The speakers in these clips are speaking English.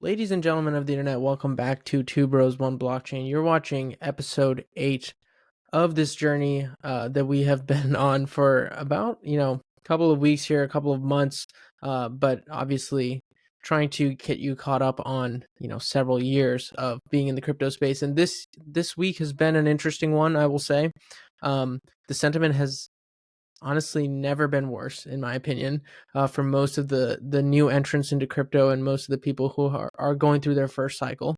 Ladies and gentlemen of the internet, welcome back to Two Bros One Blockchain. You're watching episode 8 of this journey that we have been on for about a couple of weeks here, a couple of months, but obviously trying to get you caught up on several years of being in the crypto space. And this week has been an interesting one, I will say. The sentiment has honestly never been worse, in my opinion, for most of the new entrants into crypto and most of the people who are going through their first cycle.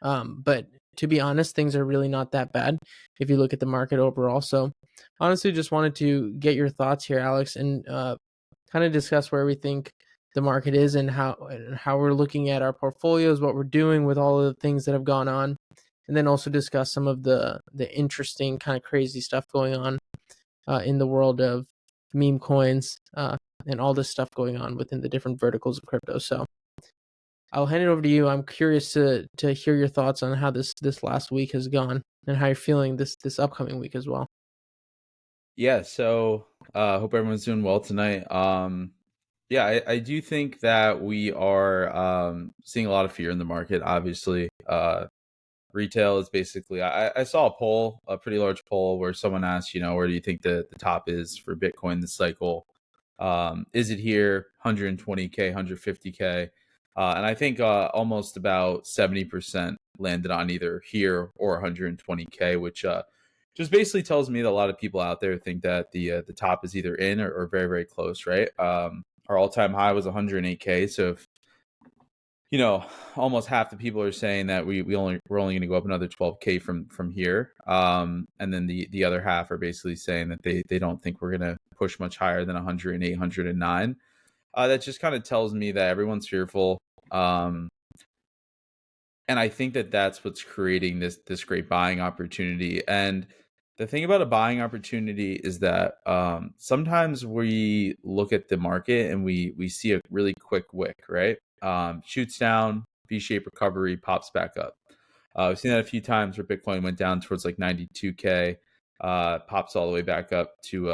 But to be honest, things are really not that bad if you look at the market overall. So honestly, just wanted to get your thoughts here, Alex, and kind of discuss where we think the market is and how we're looking at our portfolios, what we're doing with all of the things that have gone on, and then also discuss some of the interesting kind of crazy stuff going on in the world of meme coins and all this stuff going on within the different verticals of crypto. So I'll hand it over to you. I'm curious to hear your thoughts on how this last week has gone and how you're feeling this upcoming week as well. Yeah, so hope everyone's doing well tonight. Yeah, I do think that we are seeing a lot of fear in the market. Obviously, retail is basically. I saw a poll, a pretty large poll, where someone asked, where do you think the top is for Bitcoin this cycle? Is it here? 120K, 150K, and I think almost about 70% landed on either here or 120K, which just basically tells me that a lot of people out there think that the top is either in or very very close, right? Our all time high was 108K, so if almost half the people are saying that we're only going to go up another 12K from here, and then the other half are basically saying that they don't think we're going to push much higher than 108, 109. That just kind of tells me that everyone's fearful. Um, and I think that that's what's creating this great buying opportunity. And the thing about a buying opportunity is that sometimes we look at the market and we see a really quick wick, right? Shoots down, V-shaped recovery, pops back up. We've seen that a few times where Bitcoin went down towards like 92K, pops all the way back up to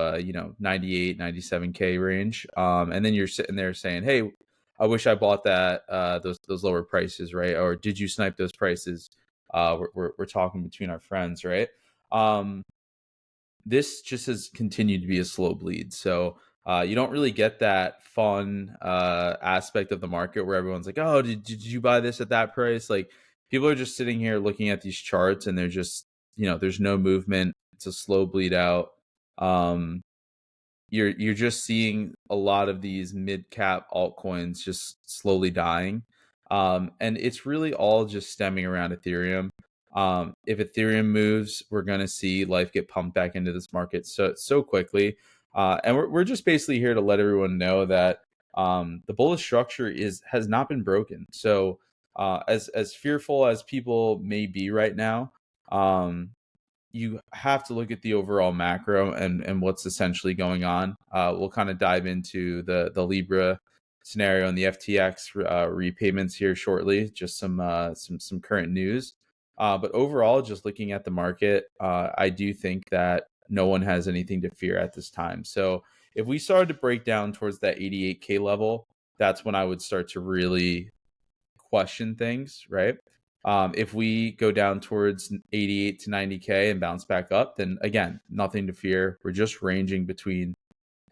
98, 97K range, and then you're sitting there saying, "Hey, I wish I bought that those lower prices, right? Or did you snipe those prices?" We're talking between our friends, right? Um, this just has continued to be a slow bleed. So you don't really get that fun aspect of the market where everyone's like, "Oh, did you buy this at that price?" Like people are just sitting here looking at these charts and they're just, there's no movement. It's a slow bleed out. Um, you're just seeing a lot of these mid cap altcoins just slowly dying, and it's really all just stemming around Ethereum. If Ethereum moves, we're going to see life get pumped back into this market so quickly, and we're just basically here to let everyone know that the bullish structure has not been broken. So as fearful as people may be right now, um, you have to look at the overall macro and what's essentially going on. We'll kind of dive into the Libra scenario and the FTX repayments here shortly. Just some current news. But overall, just looking at the market, I do think that no one has anything to fear at this time. So if we started to break down towards that 88K level, that's when I would start to really question things, right? If we go down towards 88 to 90K and bounce back up, then again, nothing to fear. We're just ranging between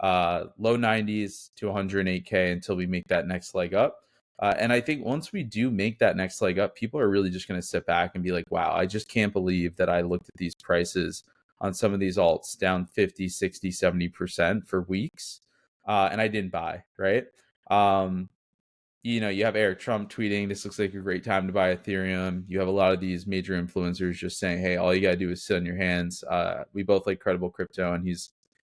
low 90s to 108K until we make that next leg up. And I think once we do make that next leg up, people are really just going to sit back and be like, wow, I just can't believe that I looked at these prices on some of these alts down 50, 60, 70% for weeks. And I didn't buy, right? Um, you have Eric Trump tweeting, "This looks like a great time to buy Ethereum." You have a lot of these major influencers just saying, "Hey, all you gotta do is sit on your hands." We both like Credible Crypto, and he's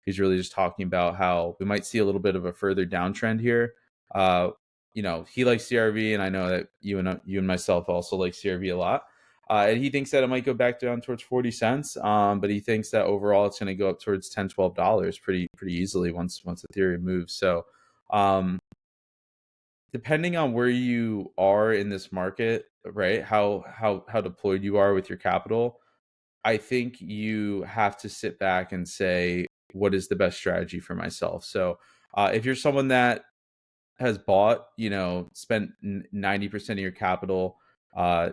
really just talking about how we might see a little bit of a further downtrend here. He likes CRV, and I know that you and myself also like CRV a lot. And he thinks that it might go back down towards 40 cents, but he thinks that overall it's going to go up towards $10, $12 pretty easily once Ethereum moves. So. Depending on where you are in this market, right? How deployed you are with your capital, I think you have to sit back and say, what is the best strategy for myself? So, if you're someone that has bought, spent 90% of your capital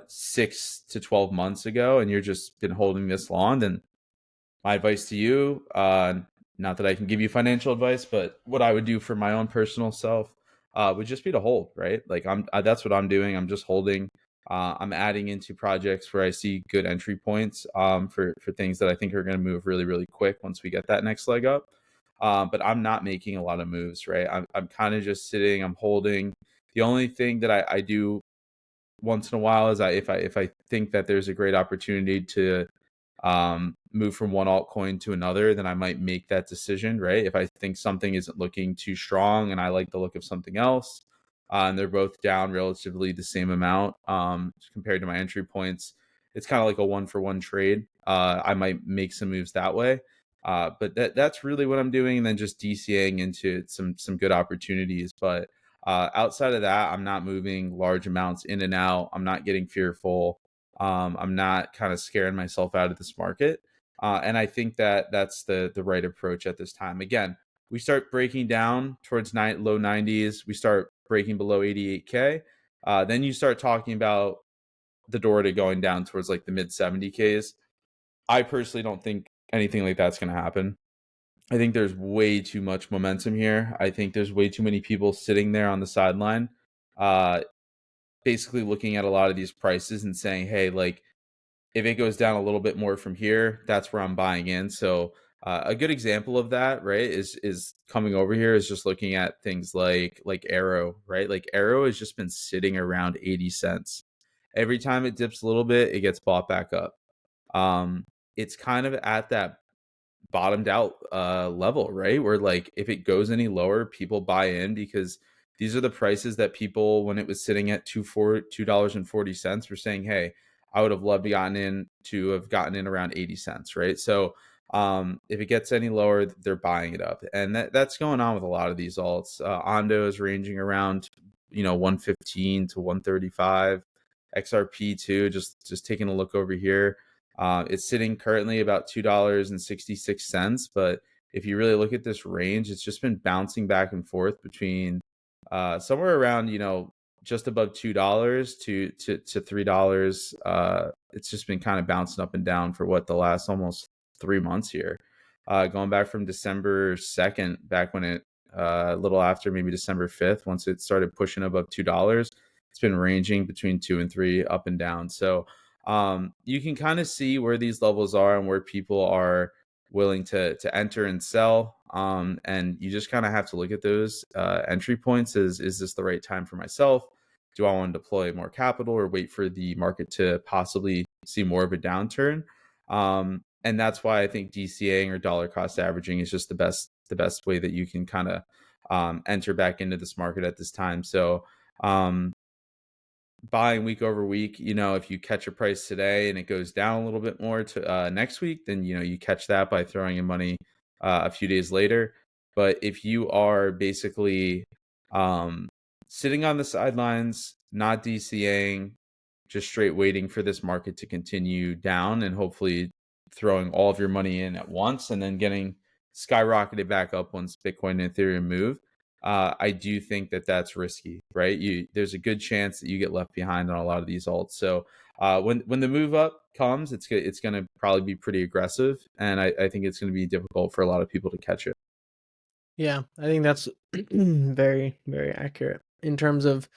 6 to 12 months ago, and you're just been holding this long, then my advice to you, not that I can give you financial advice, but what I would do for my own personal self would just be to hold, right? Like that's what I'm doing. I'm just holding. I'm adding into projects where I see good entry points for things that I think are going to move really, really quick once we get that next leg up. But I'm not making a lot of moves, right? I'm kind of just sitting. I'm holding. The only thing that I do once in a while is if I think that there's a great opportunity to move from one altcoin to another, then I might make that decision, right? If I think something isn't looking too strong and I like the look of something else, and they're both down relatively the same amount compared to my entry points, it's kind of like a 1-for-1 trade. I might make some moves that way. But that's really what I'm doing, and then just DCAing into some good opportunities. But outside of that, I'm not moving large amounts in and out. I'm not getting fearful. I'm not kind of scaring myself out of this market. And I think that that's the right approach at this time. Again, we start breaking down towards low 90s. We start breaking below 88K. Then you start talking about the door to going down towards like the mid 70Ks. I personally don't think anything like that's going to happen. I think there's way too much momentum here. I think there's way too many people sitting there on the sideline, uh, basically looking at a lot of these prices and saying, hey, like, if it goes down a little bit more from here, that's where I'm buying in. So a good example of that, right, is coming over here is just looking at things like Arrow, right? Like Arrow has just been sitting around 80 cents. Every time it dips a little bit, it gets bought back up. It's kind of at that bottomed out level, right? Where like if it goes any lower, people buy in because these are the prices that people, when it was sitting at $2.40, were saying, hey, I would have loved to have gotten in around 80 cents, right? So if it gets any lower, they're buying it up. And that's going on with a lot of these alts. Ondo is ranging around 115 to 135. XRP too, just taking a look over here. It's sitting currently about $2.66, but if you really look at this range, it's just been bouncing back and forth between somewhere around just above $2 to $3. It's just been kind of bouncing up and down for the last almost 3 months here. Going back from December 2nd, back when it a little after maybe December 5th, once it started pushing above $2, it's been ranging between 2 and 3 up and down. So you can kind of see where these levels are and where people are willing to enter and sell. And you just kind of have to look at those entry points. Is this the right time for myself? Do I want to deploy more capital or wait for the market to possibly see more of a downturn? And that's why I think DCAing or dollar cost averaging is just the best way that you can kind of enter back into this market at this time. So buying week over week, if you catch a price today and it goes down a little bit more to next week, then you catch that by throwing in money a few days later. But if you are basically sitting on the sidelines, not DCAing, just straight waiting for this market to continue down and hopefully throwing all of your money in at once and then getting skyrocketed back up once Bitcoin and Ethereum move, I do think that that's risky, right? There's a good chance that you get left behind on a lot of these alts. So when the move up comes, it's going to probably be pretty aggressive, and I think it's going to be difficult for a lot of people to catch it. Yeah, I think that's very, very accurate in terms of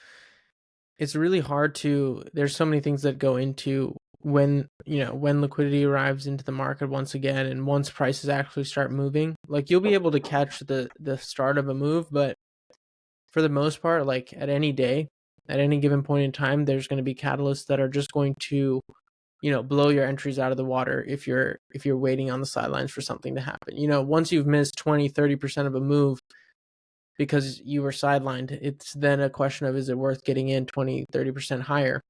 it's really hard to. There's so many things that go into when liquidity arrives into the market once again, and once prices actually start moving. Like you'll be able to catch the start of a move, but for the most part, like at any day, at any given point in time, there's going to be catalysts that are just going to blow your entries out of the water if you're waiting on the sidelines for something to happen. Once you've missed 20-30% of a move because you were sidelined, it's then a question of, is it worth getting in 20-30% higher?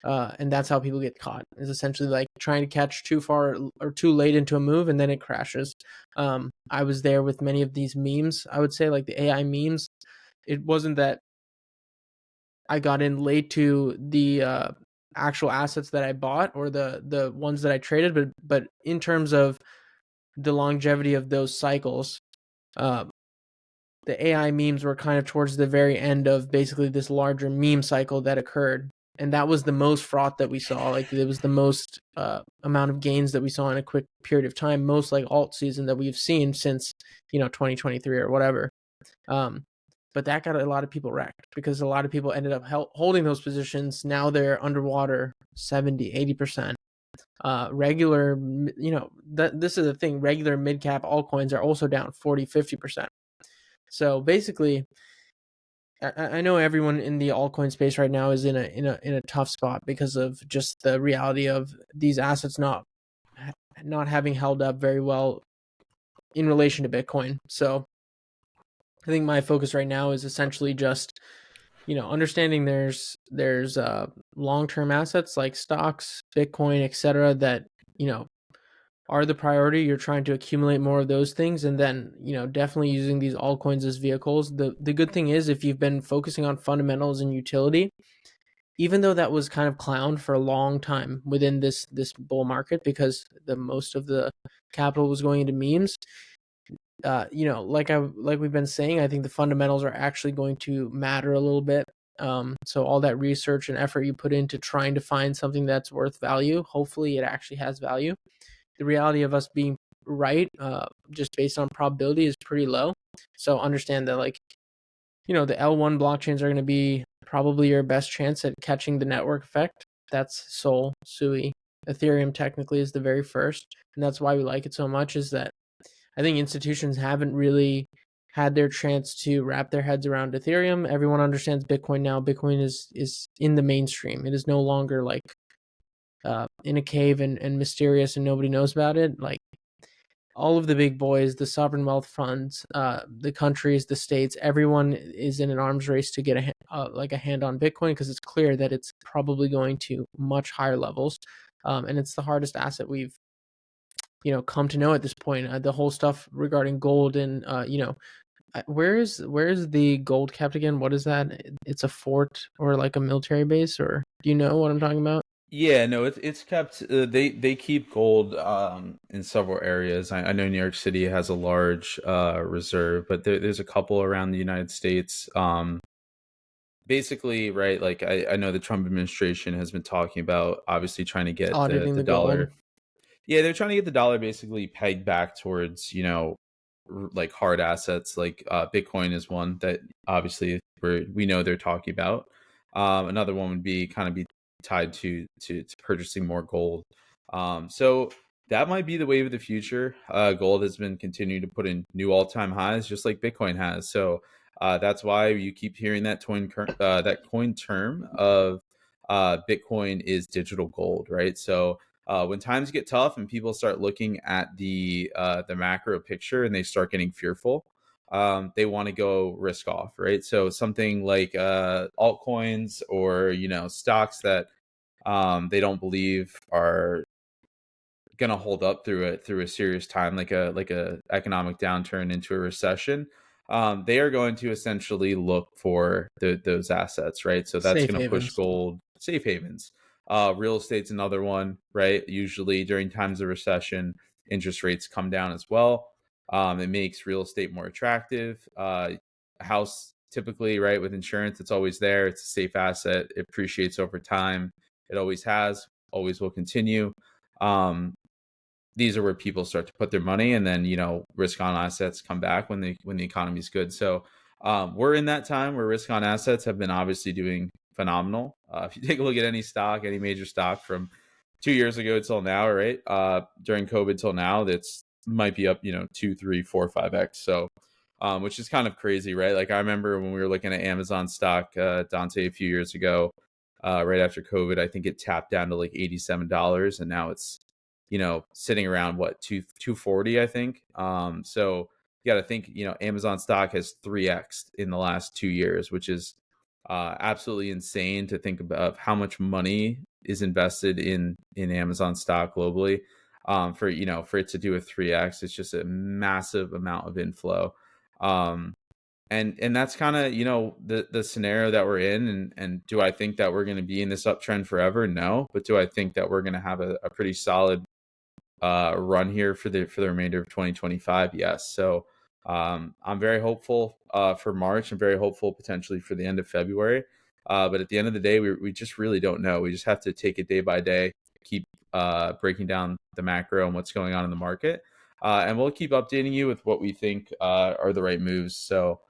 And that's how people get caught, is essentially like trying to catch too far or too late into a move, and then it crashes. I was there with many of these memes. I would say like the AI memes. It wasn't that I got in late to the actual assets that I bought or the ones that I traded, but in terms of the longevity of those cycles, the AI memes were kind of towards the very end of basically this larger meme cycle that occurred. And that was the most fraught that we saw. Like it was the most amount of gains that we saw in a quick period of time, most like alt season that we've seen since, 2023 or whatever. But that got a lot of people wrecked because a lot of people ended up holding those positions. Now they're underwater 70, 80%. Regular, this is the thing, regular mid cap altcoins are also down 40, 50%. So basically, I know everyone in the altcoin space right now is in a tough spot because of just the reality of these assets not having held up very well in relation to Bitcoin. So I think my focus right now is essentially just understanding there's long-term assets like stocks, Bitcoin, etc. that are the priority. You're trying to accumulate more of those things, and then definitely using these altcoins as vehicles. The good thing is, if you've been focusing on fundamentals and utility, even though that was kind of clowned for a long time within this bull market because the most of the capital was going into memes, like we've been saying, I think the fundamentals are actually going to matter a little bit. So all that research and effort you put into trying to find something that's worth value, hopefully it actually has value. The reality of us being right, just based on probability, is pretty low. So understand that, like, the L1 blockchains are going to be probably your best chance at catching the network effect. That's Sol, Sui. Ethereum technically is the very first, and that's why we like it so much, is that I think institutions haven't really had their chance to wrap their heads around Ethereum. Everyone understands Bitcoin now. Bitcoin is in the mainstream. It is no longer like in a cave and mysterious and nobody knows about it. Like all of the big boys, the sovereign wealth funds, the countries, the states, everyone is in an arms race to get a hand on Bitcoin because it's clear that it's probably going to much higher levels, and it's the hardest asset we've come to know at this point. The whole stuff regarding gold and where is the gold kept again? What is that? It's a fort or like a military base, or do you know what I'm talking about? Yeah, no, it's kept. They keep gold in several areas. I know New York City has a large reserve, but there's a couple around the United States. Basically, right? Like I know the Trump administration has been talking about obviously trying to get Auditing the the gold. dollar. Yeah, they're trying to get the dollar basically pegged back towards like hard assets. Like Bitcoin is one that obviously we know they're talking about. Another one would be kind of be tied to purchasing more gold. So that might be the wave of the future. Gold has been continuing to put in new all-time highs, just like Bitcoin has. So that's why you keep hearing that coin term of Bitcoin is digital gold, right? So when times get tough and people start looking at the macro picture and they start getting fearful, they want to go risk off, right? So something like altcoins or stocks that they don't believe are gonna hold up through a serious time, like a economic downturn into a recession. They are going to essentially look for those assets, right? So that's Safe going to push havens. gold, safe havens. Real estate's another one, right? Usually during times of recession, interest rates come down as well. It makes real estate more attractive. A house typically, right, with insurance, it's always there. It's a safe asset. It appreciates over time. It always has, always will continue. Um, these are where people start to put their money, and then risk on assets come back when the economy is good. So we're in that time where risk on assets have been obviously doing phenomenal. If you take a look at any stock, any major stock from 2 years ago till now, right, during COVID till now, that's might be up 2, 3, 4, 5x. So which is kind of crazy, right? Like I remember when we were looking at Amazon stock, Dante, a few years ago, right after COVID, I think it tapped down to like $87, and now it's sitting around what 240, I think. So you got to think, Amazon stock has 3x in the last 2 years, which is absolutely insane to think about how much money is invested in Amazon stock globally. For it to do a 3x, it's just a massive amount of inflow. And that's kind of the scenario that we're in. And do I think that we're going to be in this uptrend forever? No. But do I think that we're going to have a pretty solid run here for the remainder of 2025? Yes. So I'm very hopeful for March. I'm very hopeful potentially for the end of February. But at the end of the day, we just really don't know. We just have to take it day by day, keep breaking down the macro and what's going on in the market. And we'll keep updating you with what we think are the right moves. So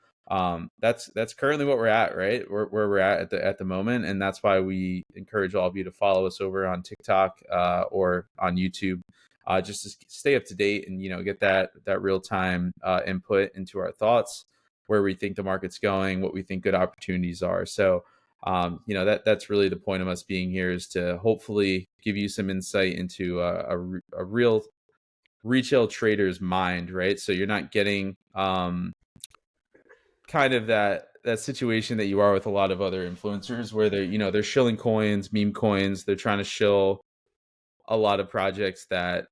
that's currently what we're at, right? Where we're at the moment, and that's why we encourage all of you to follow us over on TikTok or on YouTube, just to stay up to date and get that real time input into our thoughts, where we think the market's going, what we think good opportunities are. So that's really the point of us being here, is to hopefully give you some insight into a real retail trader's mind, right? So you're not getting kind of that situation that you are with a lot of other influencers, where they're shilling coins, meme coins. They're trying to shill a lot of projects that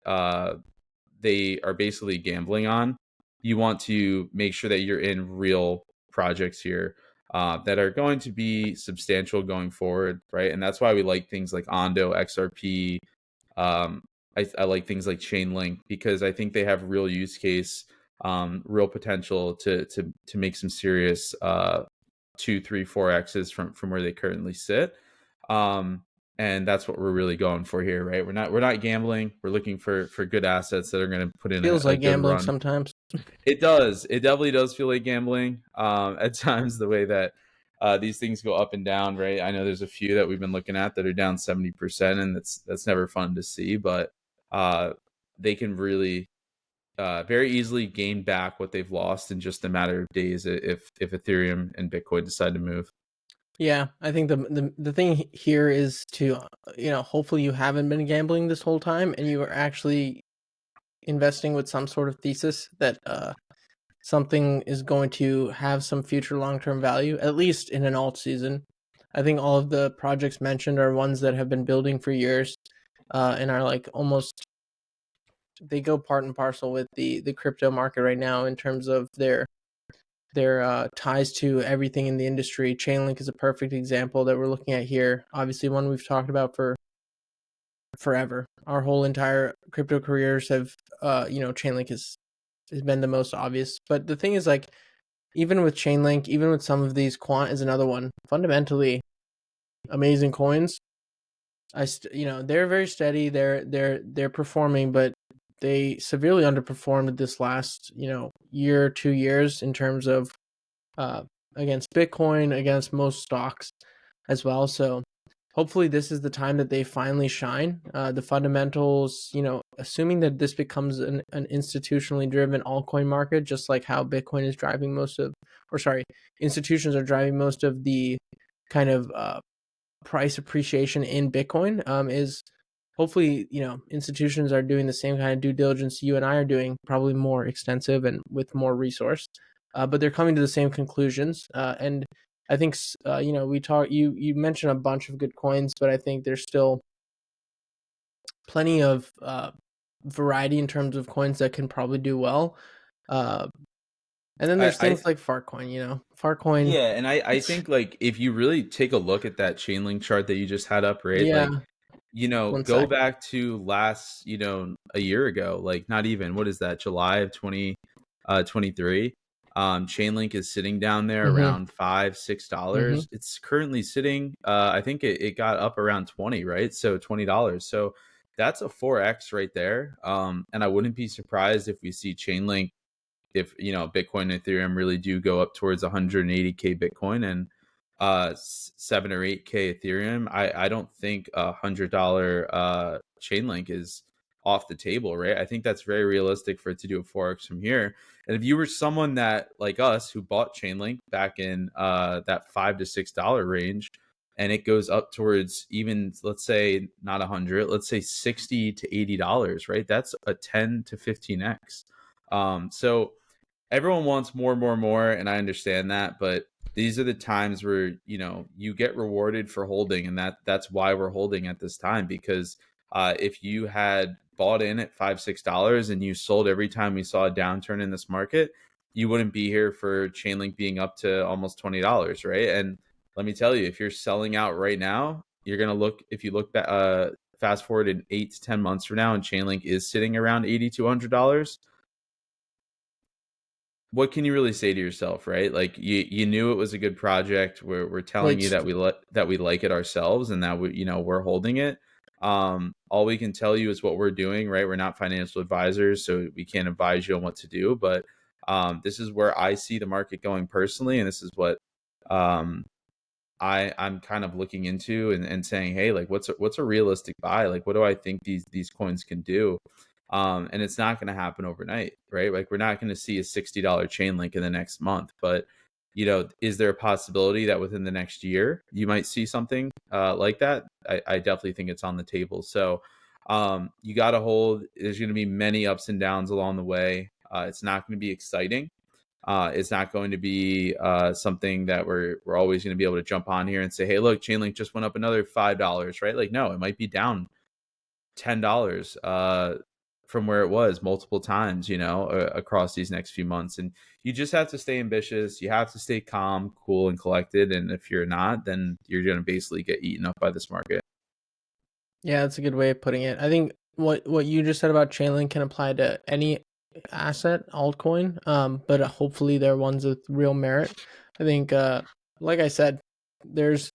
they are basically gambling on. You want to make sure that you're in real projects here that are going to be substantial going forward, right? And that's why we like things like Ondo, XRP. um, I like things like Chainlink, because I think they have real use case, real potential to make some serious 2, 3, 4x's from where they currently sit. Um, and that's what we're really going for here, right? We're not gambling. We're looking for good assets that are going to put in Feels a like good gambling run. sometimes. It does. It definitely does feel like gambling. At times, the way that these things go up and down, right? I know there's a few that we've been looking at that are down 70%, and that's never fun to see. But uh, they can really very easily gain back what they've lost in just a matter of days if Ethereum and Bitcoin decide to move. Yeah, I think the thing here is to hopefully you haven't been gambling this whole time and you are actually investing with some sort of thesis that something is going to have some future long-term value, at least in an alt season. I think all of the projects mentioned are ones that have been building for years, and are like almost, they go part and parcel with the crypto market right now in terms of their ties to everything in the industry. Chainlink is a perfect example that we're looking at here. Obviously, one we've talked about for forever. Our whole entire crypto careers have, Chainlink has been the most obvious. But the thing is, like, even with Chainlink, even with some of these, Quant is another one. Fundamentally, amazing coins. They're very steady. They're performing, but they severely underperformed this last year, 2 years in terms of uh, against Bitcoin, against most stocks as well. So hopefully this is the time that they finally shine. The fundamentals, assuming that this becomes an institutionally driven altcoin market, just like how Bitcoin is driving institutions are driving most of the kind of price appreciation in Bitcoin, is hopefully, institutions are doing the same kind of due diligence you and I are doing, probably more extensive and with more resource, but they're coming to the same conclusions. And I think, you mentioned a bunch of good coins, but I think there's still plenty of variety in terms of coins that can probably do well. Uh, and then I, there's I things like Farcoin. Farcoin. Yeah, and I think, like, if you really take a look at that Chainlink chart that you just had up, right? Yeah, Like, one go sec. back to last, a year ago, like, not even, what is that, July of 2023. Chainlink is sitting down there Mm-hmm. around $5, $6. Mm-hmm. It's currently sitting, I think it got up around 20, right? So $20. So that's a 4x right there. And I wouldn't be surprised if we see Chainlink, if Bitcoin and Ethereum really do go up towards 180k Bitcoin and 7 or 8k Ethereum. I don't think $100 Chainlink is off the table, right? I think that's very realistic for it to do a 4x from here. And if you were someone that, like us, who bought Chainlink back in that $5 to $6 range, and it goes up towards, even, let's say not 100, let's say $60 to $80, right? That's a 10 to 15x. So everyone wants more, more, more, and I understand that, but these are the times where you get rewarded for holding, and that's why we're holding at this time. Because if you had bought in at $5, $6 and you sold every time we saw a downturn in this market, you wouldn't be here for Chainlink being up to almost $20, right? And let me tell you, if you're selling out right now, you're gonna look, if you look back, fast forward in 8 to 10 months from now, and Chainlink is sitting around $80 to $100, what can you really say to yourself, right? Like you knew it was a good project. We're telling you It's that we like it ourselves and that we're holding it. All we can tell you is what we're doing, right? We're not financial advisors, so we can't advise you on what to do. But this is where I see the market going personally, and this is what um, I'm kind of looking into and saying, hey, like what's a realistic buy? Like what do I think these coins can do? And it's not going to happen overnight, right? Like we're not going to see a $60 chain link in the next month, but is there a possibility that within the next year you might see something like that? I definitely think it's on the table. So you got to hold. There's going to be many ups and downs along the way. It's not going to be exciting. It's not going to be something that we're always going to be able to jump on here and say, hey, look, Chainlink just went up another $5, right? Like, no, it might be down $10 from where it was multiple times, across these next few months. And you just have to stay ambitious. You have to stay calm, cool, and collected. And if you're not, then you're going to basically get eaten up by this market. Yeah, that's a good way of putting it. I think what you just said about Chainlink can apply to any asset altcoin, but hopefully they're ones with real merit. I think, like I said, there's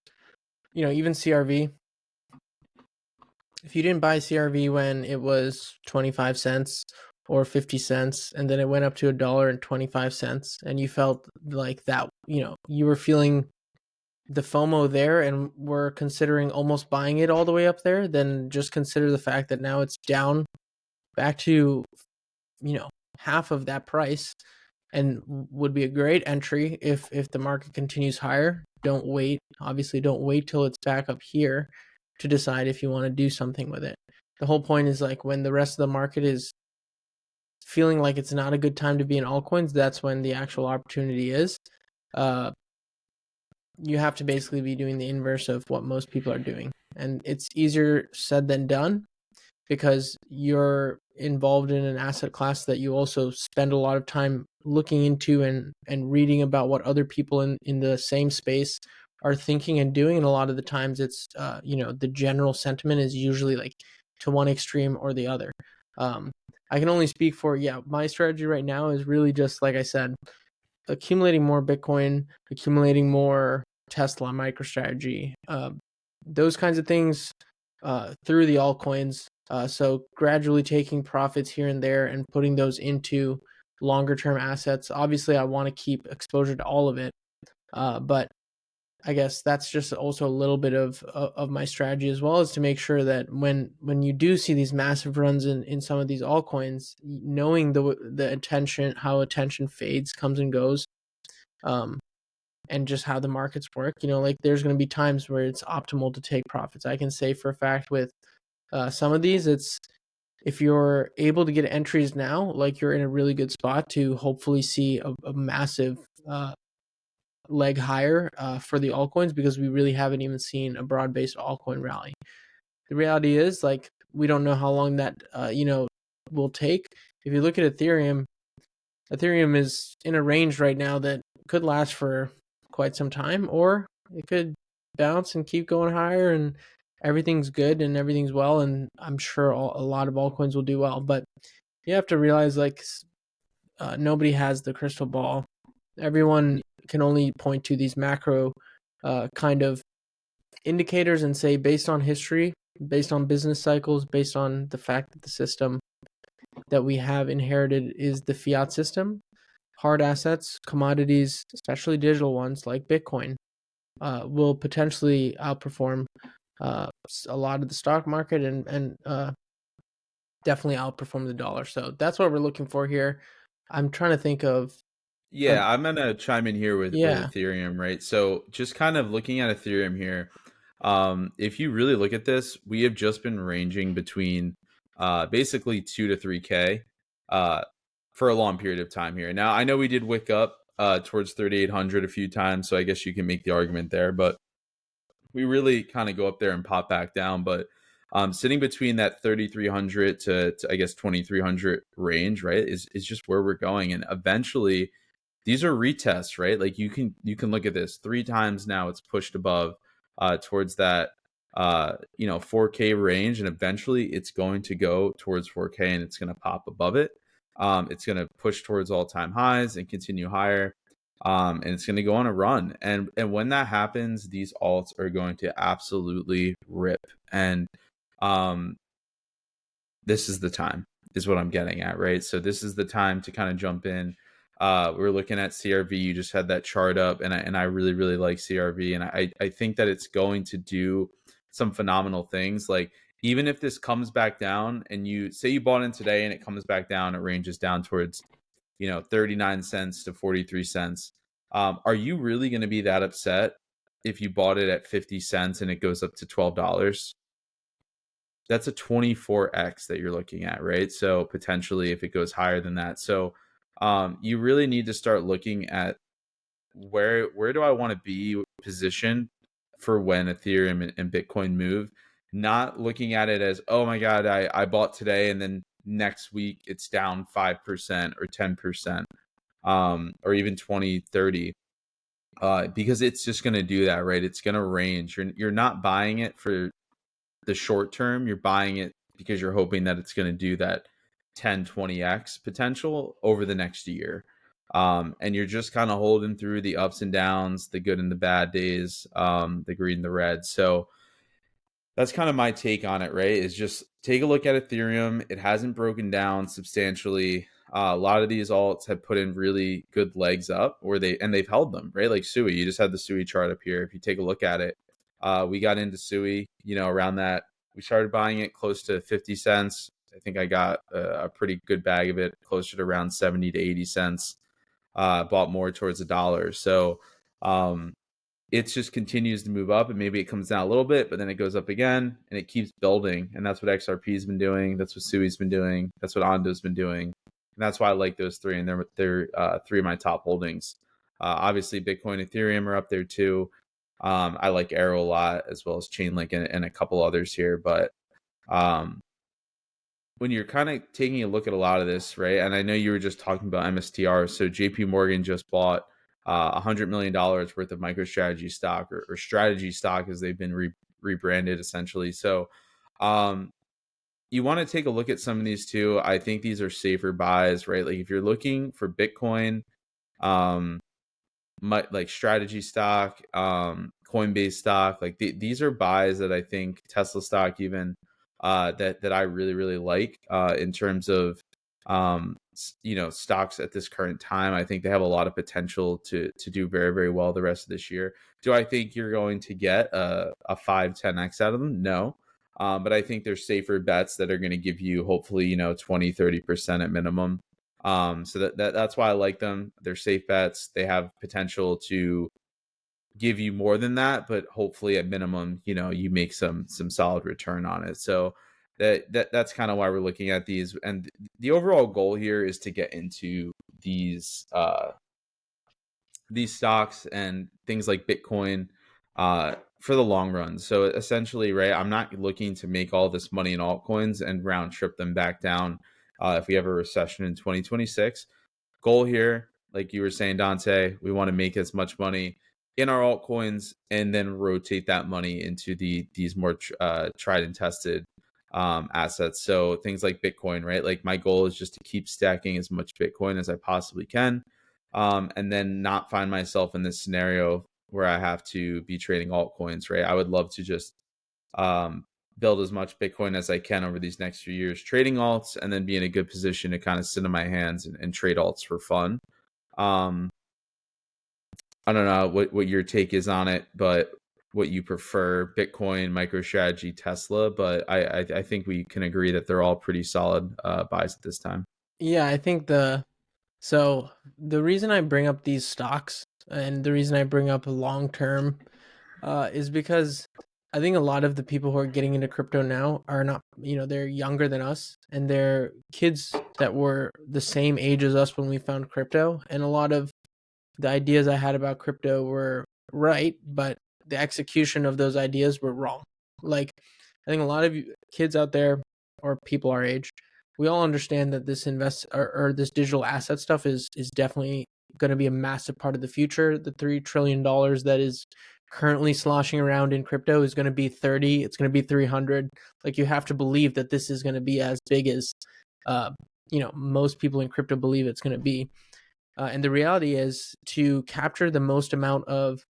even CRV. If you didn't buy CRV when it was 25 cents or 50 cents, and then it went up to $1.25, and you felt like that, you were feeling the FOMO there and were considering almost buying it all the way up there, then just consider the fact that now it's down back to, half of that price, and would be a great entry if the market continues higher. Don't wait. Obviously, don't wait till it's back up here to decide if you want to do something with it. The whole point is like when the rest of the market is feeling like it's not a good time to be in altcoins, that's when the actual opportunity is. You have to basically be doing the inverse of what most people are doing. And it's easier said than done because you're involved in an asset class that you also spend a lot of time looking into and reading about what other people in the same space are thinking and doing. And a lot of the times it's, the general sentiment is usually like to one extreme or the other. I can only speak for, my strategy right now is really just, like I said, accumulating more Bitcoin, accumulating more Tesla, MicroStrategy, those kinds of things through the altcoins. So gradually taking profits here and there and putting those into longer term assets. Obviously, I want to keep exposure to all of it, but I guess that's just also a little bit of my strategy as well, is to make sure that when you do see these massive runs in some of these altcoins, knowing the attention, how attention fades, comes and goes, and just how the markets work. Like there's going to be times where it's optimal to take profits. I can say for a fact with some of these, it's if you're able to get entries now, like you're in a really good spot to hopefully see a massive leg higher for the altcoins, because we really haven't even seen a broad-based altcoin rally. The reality is, like, we don't know how long that will take. If you look at Ethereum is in a range right now that could last for quite some time, or it could bounce and keep going higher and everything's good and everything's well, and I'm sure a lot of altcoins will do well. But you have to realize, like, nobody has the crystal ball. Everyone can only point to these macro kind of indicators and say, based on history, based on business cycles, based on the fact that the system that we have inherited is the fiat system, hard assets, commodities, especially digital ones like Bitcoin, will potentially outperform a lot of the stock market and definitely outperform the dollar. So that's what we're looking for here. I'm trying to think of Yeah, I'm gonna chime in here with yeah. Ethereum, right? So just kind of looking at Ethereum here, if you really look at this, we have just been ranging between basically 2 to 3K uh for a long period of time here. Now I know we did wick up towards 3,800 a few times, so I guess you can make the argument there, but we really kind of go up there and pop back down. But sitting between that 3,300 to I guess 2,300 range, right, is just where we're going. And eventually these are retests, right? Like you can look at this 3 times now. It's pushed above towards that 4K range, and eventually it's going to go towards 4K and it's going to pop above it. It's going to push towards all-time highs and continue higher. And it's going to go on a run. And when that happens, these alts are going to absolutely rip. And this is the time, is what I'm getting at, right? So this is the time to kind of jump in. We're looking at CRV. You just had that chart up, and I really, really like CRV. And I think that it's going to do some phenomenal things. Like, even if this comes back down and you say you bought in today and it comes back down, it ranges down towards, 39 cents to 43 cents. Are you really going to be that upset if you bought it at 50 cents and it goes up to $12? That's a 24x that you're looking at, right? So potentially if it goes higher than that. So you really need to start looking at where do I want to be positioned for when Ethereum and Bitcoin move, not looking at it as, oh my God, I bought today and then next week it's down 5% or 10%, or even 20, 30, because it's just going to do that, right? It's going to range. You're not buying it for the short term. You're buying it because you're hoping that it's going to do that 10, 20x potential over the next year. And you're just kind of holding through the ups and downs, the good and the bad days, the green and the red. So that's kind of my take on it, right? Is just take a look at Ethereum. It hasn't broken down substantially. A lot of these alts have put in really good legs up, they've held them, right? Like Sui, you just had the Sui chart up here. If you take a look at it, we got into Sui, around that. We started buying it close to 50 cents. I think I got a pretty good bag of it, closer to around 70 to 80 cents. Bought more towards $1. So it just continues to move up, and maybe it comes down a little bit, but then it goes up again and it keeps building. And that's what XRP's been doing. That's what Sui's been doing. That's what Ondo's been doing. And that's why I like those three. And they're three of my top holdings. Obviously, Bitcoin, Ethereum are up there too. I like Arrow a lot, as well as Chainlink and a couple others here. But when you're kind of taking a look at a lot of this, right? And I know you were just talking about MSTR. So JP Morgan just bought $100 million worth of MicroStrategy stock, or strategy stock, as they've been rebranded essentially. So you want to take a look at some of these too. I think these are safer buys, right? Like if you're looking for Bitcoin, like strategy stock, Coinbase stock, like these are buys that I think, Tesla stock even, that I really, really like, in terms of stocks at this current time. I think they have a lot of potential to do very, very well the rest of this year. Do I think you're going to get a 5-10x out of them? No. But I think there's safer bets that are going to give you hopefully 20-30% at minimum. So that's why I like them. They're safe bets. They have potential to give you more than that, but hopefully at minimum, you make some solid return on it. So that's kind of why we're looking at these. And the overall goal here is to get into these stocks and things like Bitcoin for the long run. So essentially, right, I'm not looking to make all this money in altcoins and round trip them back down if we have a recession in 2026. Goal here, like you were saying, Dante, we want to make as much money in our altcoins and then rotate that money into these more tried and tested assets. So things like Bitcoin, right? Like my goal is just to keep stacking as much Bitcoin as I possibly can, and then not find myself in this scenario where I have to be trading altcoins, right? I would love to just build as much Bitcoin as I can over these next few years trading alts, and then be in a good position to kind of sit in my hands and trade alts for fun. I don't know what your take is on it, but what you prefer, Bitcoin, MicroStrategy, Tesla, but I think we can agree that they're all pretty solid buys at this time. Yeah, I think so the reason I bring up these stocks and the reason I bring up long term is because I think a lot of the people who are getting into crypto now are not, they're younger than us, and they're kids that were the same age as us when we found crypto. And a lot of the ideas I had about crypto were right, but the execution of those ideas were wrong. Like, I think a lot of you kids out there, or people our age, we all understand that this or this digital asset stuff is definitely going to be a massive part of the future. The $3 trillion that is currently sloshing around in crypto is going to be 30. It's going to be 300. Like, you have to believe that this is going to be as big as most people in crypto believe it's going to be. And the reality is, to capture the most amount of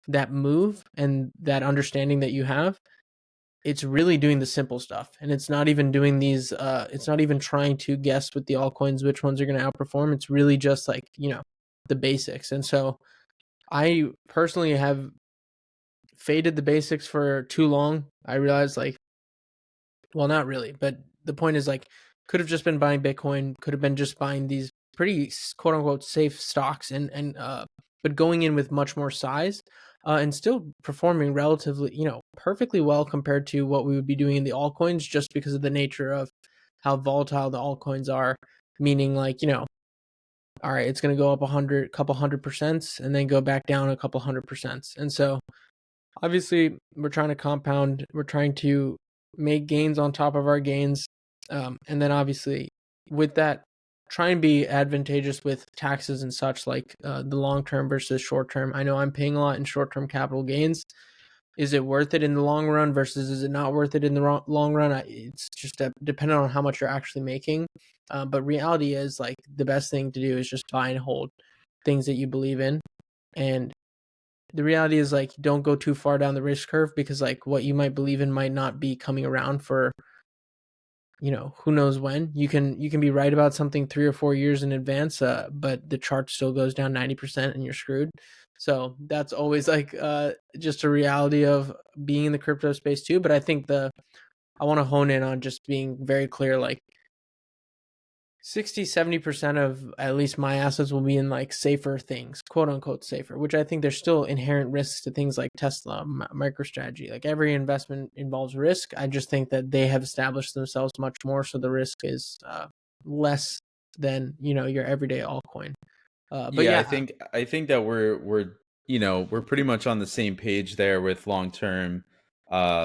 that move and that understanding that you have, it's really doing the simple stuff, and it's not even doing these it's not even trying to guess with the altcoins which ones are going to outperform. It's really just like, the basics. And so I personally have faded the basics for too long. I realized, like, well, not really, but the point is, like, could have just been buying Bitcoin, could have been just buying these pretty quote unquote safe stocks, and but going in with much more size, and still performing relatively, perfectly well compared to what we would be doing in the altcoins, just because of the nature of how volatile the altcoins are. Meaning, like, all right, it's going to go up couple 100%, and then go back down a couple 100%. And so obviously we're trying to compound, we're trying to make gains on top of our gains. And then obviously with that, try and be advantageous with taxes and such, like the long term versus short term. I know I'm paying a lot in short term capital gains. Is it worth it in the long run versus is it not worth it in the long run? It's just dependent on how much you're actually making. But reality is, like, the best thing to do is just buy and hold things that you believe in. And the reality is, like, don't go too far down the risk curve, because, like, what you might believe in might not be coming around for, who knows when. You can be right about something 3 or 4 years in advance, but the chart still goes down 90% and you're screwed. So that's always, like, just a reality of being in the crypto space too. But I think I want to hone in on just being very clear, like, 60-70% of at least my assets will be in, like, safer things, quote unquote safer, which I think there's still inherent risks to things like Tesla, MicroStrategy. Like, every investment involves risk. I just think that they have established themselves much more, so the risk is less than, your everyday altcoin. But Yeah, yeah, I think that we're pretty much on the same page there with long term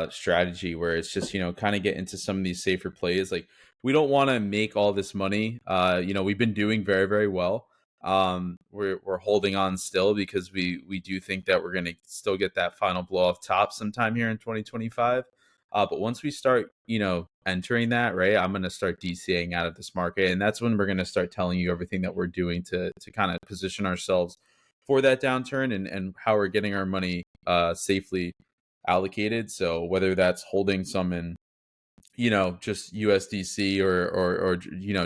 strategy, where it's just, kind of get into some of these safer plays. Like, we don't want to make all this money. We've been doing very, very well. We're holding on still because we do think that we're gonna still get that final blow off top sometime here in 2025. But once we start, entering that, right, I'm gonna start DCAing out of this market, and that's when we're gonna start telling you everything that we're doing to kind of position ourselves for that downturn, and how we're getting our money safely allocated. So whether that's holding some in, just USDC, or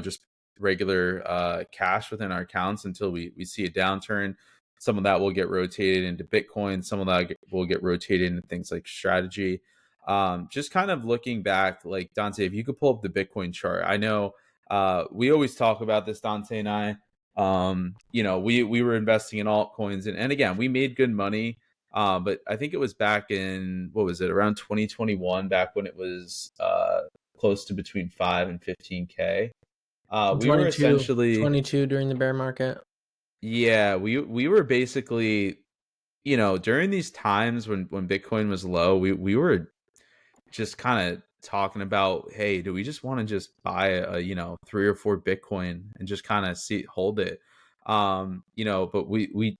just regular cash within our accounts until we see a downturn. Some of that will get rotated into Bitcoin. Some of that will get rotated into things like strategy. Just kind of looking back, like, Dante, if you could pull up the Bitcoin chart. I know we always talk about this, Dante and I. We were investing in altcoins, and again, we made good money. But I think it was back in, what was it, around 2021, back when it was close to between 5 and 15K. We were 22, essentially, 22 during the bear market. yeah, we were basically, during these times when Bitcoin was low, we were just kind of talking about, hey, do we just want to just buy a 3 or 4 Bitcoin and just kind of hold it. But we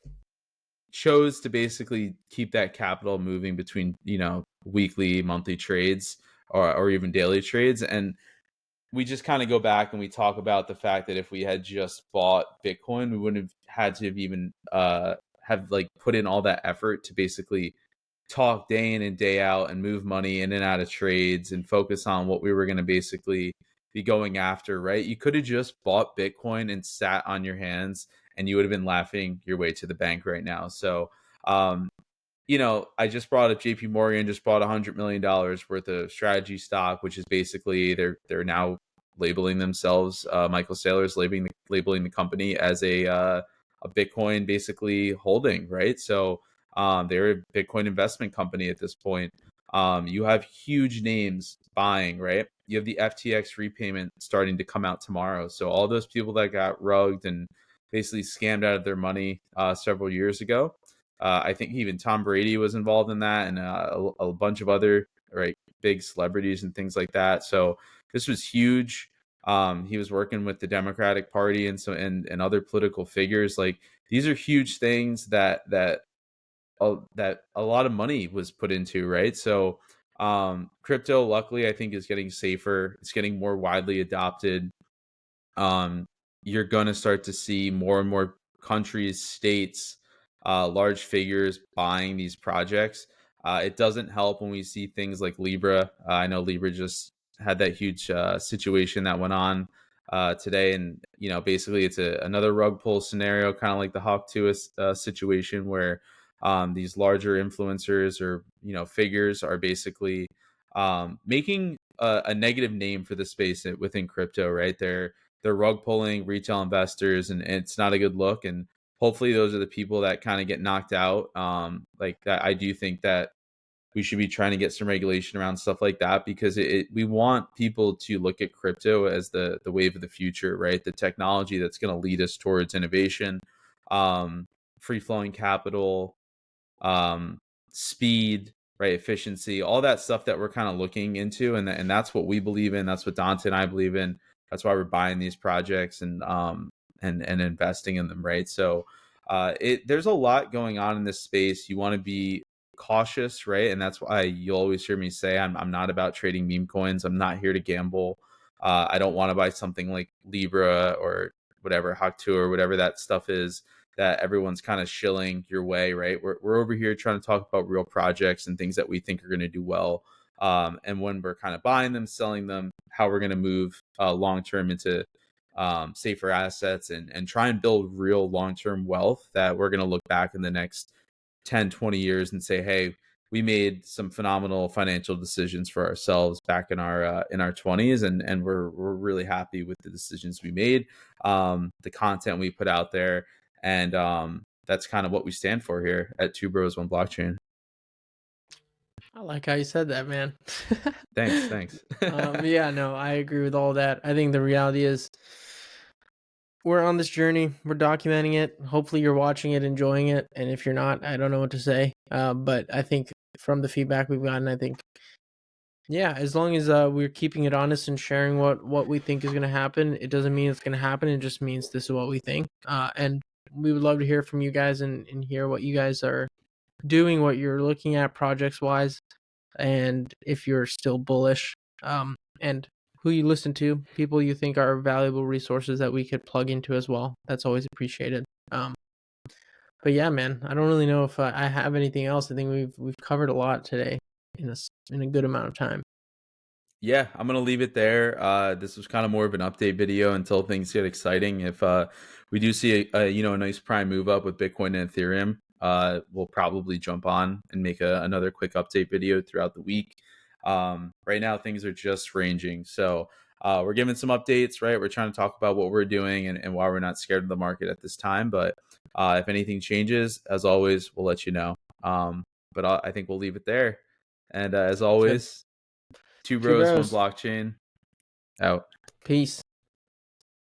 chose to basically keep that capital moving between, weekly, monthly trades, or even daily trades. And we just kind of go back and we talk about the fact that if we had just bought Bitcoin, we wouldn't have had to have even have, like, put in all that effort to basically talk day in and day out and move money in and out of trades and focus on what we were going to basically be going after, right? You could have just bought Bitcoin and sat on your hands, and you would have been laughing your way to the bank right now. So, I just brought up JP Morgan, just bought $100 million worth of strategy stock, which is basically, they're now labeling themselves, Michael Saylor's labeling the company as a Bitcoin basically holding, right? So they're a Bitcoin investment company at this point. You have huge names buying, right? You have the FTX repayment starting to come out tomorrow. So all those people that got rugged and basically scammed out of their money several years ago. I think even Tom Brady was involved in that, and a bunch of other, right, big celebrities and things like that. So this was huge. He was working with the Democratic Party and other political figures. Like, these are huge things that a lot of money was put into, right? So crypto, luckily, I think, is getting safer. It's getting more widely adopted. um, you're going to start to see more and more countries, states, large figures buying these projects. It doesn't help when we see things like Libra. I know Libra just had that huge situation that went on today, and basically it's another rug pull scenario, kind of like the Hawk Tuah situation, where these larger influencers or figures are basically making a negative name for the space within crypto, right? They're rug pulling retail investors, and it's not a good look. And hopefully, those are the people that kind of get knocked out. Like that, I do think that we should be trying to get some regulation around stuff like that, because we want people to look at crypto as the wave of the future, right? The technology that's going to lead us towards innovation, um, free flowing capital, um, speed, right, efficiency, all that stuff that we're kind of looking into, and that's what we believe in. That's what Dante and I believe in. That's why we're buying these projects and investing in them, right? So there's a lot going on in this space. You want to be cautious, right? And that's why you'll always hear me say I'm not about trading meme coins. I'm not here to gamble. I don't want to buy something like Libra or whatever, Haktu or whatever that stuff is that everyone's kind of shilling your way, right? We're over here trying to talk about real projects and things that we think are going to do well. And when we're kind of buying them, selling them, how we're going to move long term into safer assets and try and build real long term wealth that we're going to look back in the next 10, 20 years and say, hey, we made some phenomenal financial decisions for ourselves back in our 20s, and we're really happy with the decisions we made, the content we put out there, and that's kind of what we stand for here at Two Bros One Blockchain. I like how you said that, man. Thanks. Yeah, no, I agree with all that. I think the reality is we're on this journey. We're documenting it. Hopefully, you're watching it, enjoying it. And if you're not, I don't know what to say. But I think from the feedback we've gotten, I think, yeah, as long as we're keeping it honest and sharing what we think is going to happen, it doesn't mean it's going to happen. It just means this is what we think. And we would love to hear from you guys and hear what you guys are doing, what you're looking at projects wise, and if you're still bullish, and who you listen to, people you think are valuable resources that we could plug into as well. That's always appreciated. But yeah, man, I don't really know if I have anything else. I think we've covered a lot today in a good amount of time. Yeah, I'm gonna leave it there. This was kind of more of an update video until things get exciting. If we do see a nice prime move up with Bitcoin and Ethereum, we'll probably jump on and make another quick update video throughout the week. Right now, things are just ranging, so we're giving some updates. Right, we're trying to talk about what we're doing and why we're not scared of the market at this time. But if anything changes, as always, we'll let you know. But I think we'll leave it there. And as Good. always. Two Two Bros, One bros. Blockchain. Out. Peace.